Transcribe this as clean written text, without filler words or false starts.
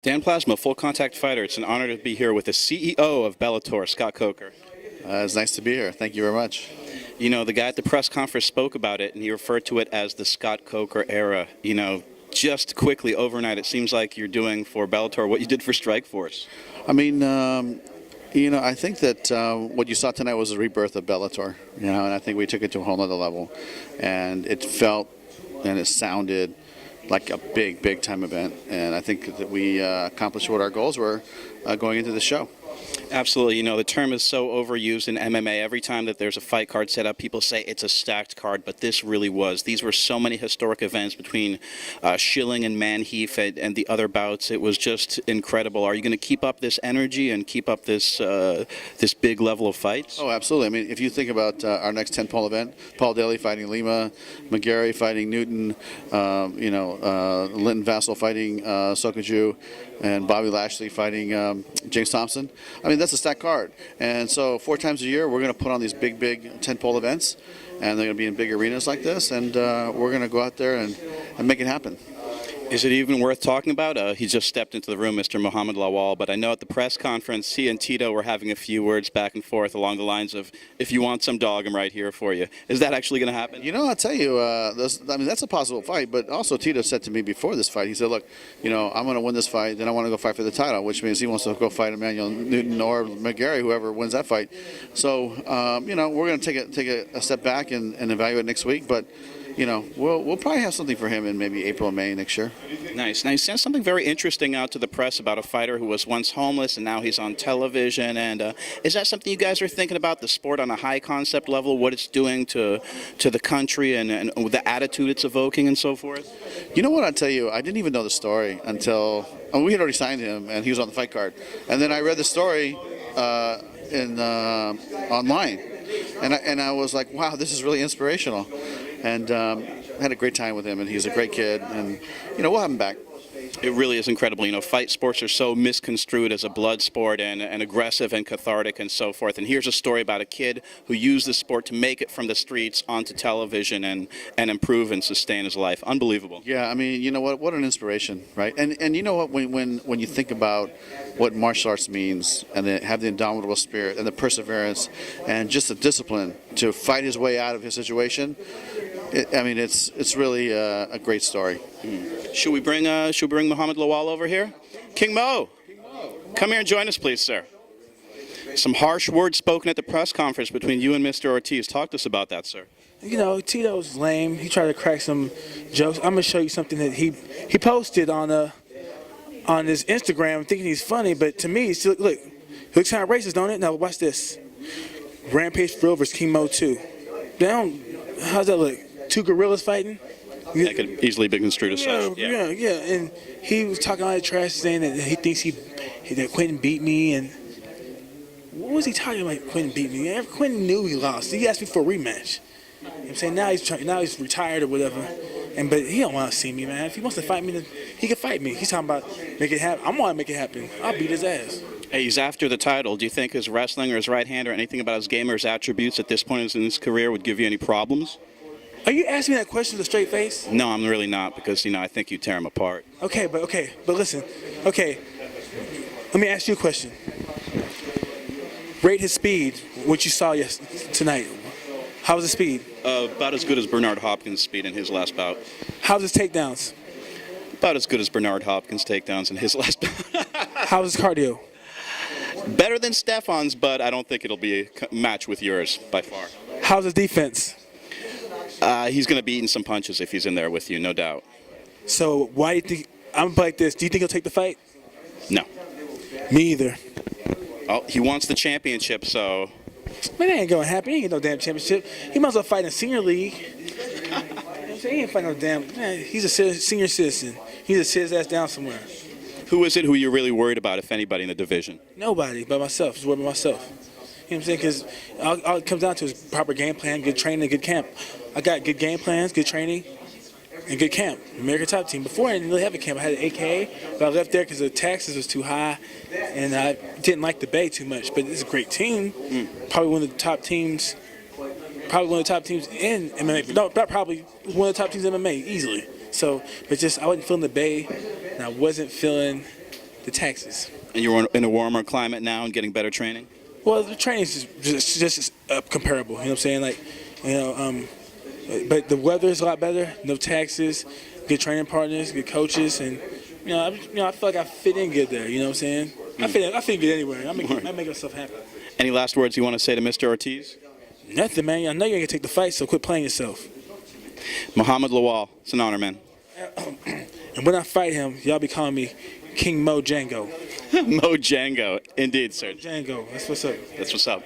Dan Plasma, full contact fighter. It's an honor to be here with the CEO of Bellator, Scott Coker. It's nice to be here. Thank you very much. You know, the guy at the press conference spoke about it, and he referred to it as the Scott Coker era. You know, just quickly, overnight, it seems like you're doing for Bellator what you did for Strikeforce. I mean, I think that what you saw tonight was a rebirth of Bellator, and I think we took it to a whole nother level. And it felt and it sounded like a big time event. And I think that we accomplished what our goals were going into the show. Absolutely. You know, the term is so overused in MMA. Every time that there's a fight card set up, people say it's a stacked card, but this really was. These were so many historic events between Schilling and Manheef and the other bouts. It was just incredible. Are you going to keep up this energy and keep up this this big level of fights? Oh, absolutely. I mean, if you think about our next 10-pole event, Paul Daly fighting Lima, McGarry fighting Newton, Linton Vassell fighting Sokaju, and Bobby Lashley fighting James Thompson. I mean, that's a stacked card. And so 4 times a year, we're going to put on these big 10-pole events, and they're going to be in big arenas like this, and we're going to go out there and make it happen. Is it even worth talking about? He just stepped into the room, Mr. Muhammad Lawal, but I know at the press conference, he and Tito were having a few words back and forth along the lines of, if you want some dog, I'm right here for you. Is that actually going to happen? You know, I'll tell you, that's a possible fight, but also Tito said to me before this fight, he said, look, I'm going to win this fight, then I want to go fight for the title, which means he wants to go fight Emmanuel Newton or McGarry, whoever wins that fight. So, we're going to take a step back and evaluate next week, but we'll probably have something for him in maybe April or May next year. Nice. Now, you sent something very interesting out to the press about a fighter who was once homeless and now he's on television. And is that something you guys are thinking about, the sport on a high concept level, what it's doing to the country and the attitude it's evoking and so forth? You know what, I'll tell you, I didn't even know the story until we had already signed him and he was on the fight card. And then I read the story online. And I was like, wow, this is really inspirational. And had a great time with him, and he's a great kid, and we'll have him back. It really is incredible. Fight sports are so misconstrued as a blood sport and aggressive and cathartic and so forth. And here's a story about a kid who used the sport to make it from the streets onto television and improve and sustain his life. Unbelievable. Yeah, I mean, you know what an inspiration, right? And you know what, when you think about what martial arts means, and they have the indomitable spirit and the perseverance and just the discipline to fight his way out of his situation, it's really a great story. Should we bring Muhammad Lawal over here? King Mo, come here and join us, please, sir. Some harsh words spoken at the press conference between you and Mr. Ortiz. Talk to us about that, sir. Tito's lame. He tried to crack some jokes. I'm gonna show you something that he posted on his Instagram, thinking he's funny, but to me, look, he looks kind of racist, don't it? Now watch this. Rampage for real versus King Mo 2. How's that look? 2 gorillas fighting? That could easily be construed as such. Yeah. And he was talking all that trash, saying that he thinks that Quentin beat me. And what was he talking about? Quentin beat me. Quentin knew he lost. He asked me for a rematch. I'm saying now he's retired or whatever. But he don't want to see me, man. If he wants to fight me, then he can fight me. He's talking about make it happen. I'm going to make it happen. I'll beat his ass. Hey, he's after the title. Do you think his wrestling or his right hand or anything about his game or his attributes at this point in his career would give you any problems? Are you asking me that question with a straight face? No, I'm really not, because I think you tear him apart. Okay, but listen. Okay, let me ask you a question. Rate his speed, what you saw tonight. How was his speed? About as good as Bernard Hopkins' speed in his last bout. How's his takedowns? About as good as Bernard Hopkins' takedowns in his last bout. How's his cardio? Better than Stefan's, but I don't think it'll be a match with yours by far. How's his defense? He's going to be eating some punches if he's in there with you, no doubt. So why do you think, I'm like this, do you think he'll take the fight? No. Me either. Oh, he wants the championship, so. Man, that ain't going to happen. He ain't get no damn championship. He might as well fight in senior league. He ain't fighting no damn, man, he's a senior citizen. He just sit his ass down somewhere. Who is it who you're really worried about, if anybody, in the division? Nobody, but myself. Just worried about myself. You know what I'm saying? Because all it comes down to is proper game plan, good training, good camp. I got good game plans, good training, and good camp. American Top Team. Before, I didn't really have a camp. I had an AKA, but I left there because the taxes was too high, and I didn't like the Bay too much. But it's a great team. Probably one of the top teams. Probably one of the top teams in MMA. No, not probably one of the top teams in MMA, easily. So, but just I wasn't feeling the Bay, and I wasn't feeling the taxes. And you're in a warmer climate now and getting better training? Well, the training is just comparable. You know what I'm saying? Like, you know, but the weather is a lot better. No taxes, good training partners, good coaches, and I feel like I fit in good there. You know what I'm saying? I fit good anywhere. I make myself happy. Any last words you want to say to Mr. Ortiz? Nothing, man. I know you're gonna take the fight, so quit playing yourself. Muhammad Lawal, it's an honor, man. And when I fight him, y'all be calling me King Mo Django. Mo Django, indeed, sir. Django, that's what's up. That's what's up.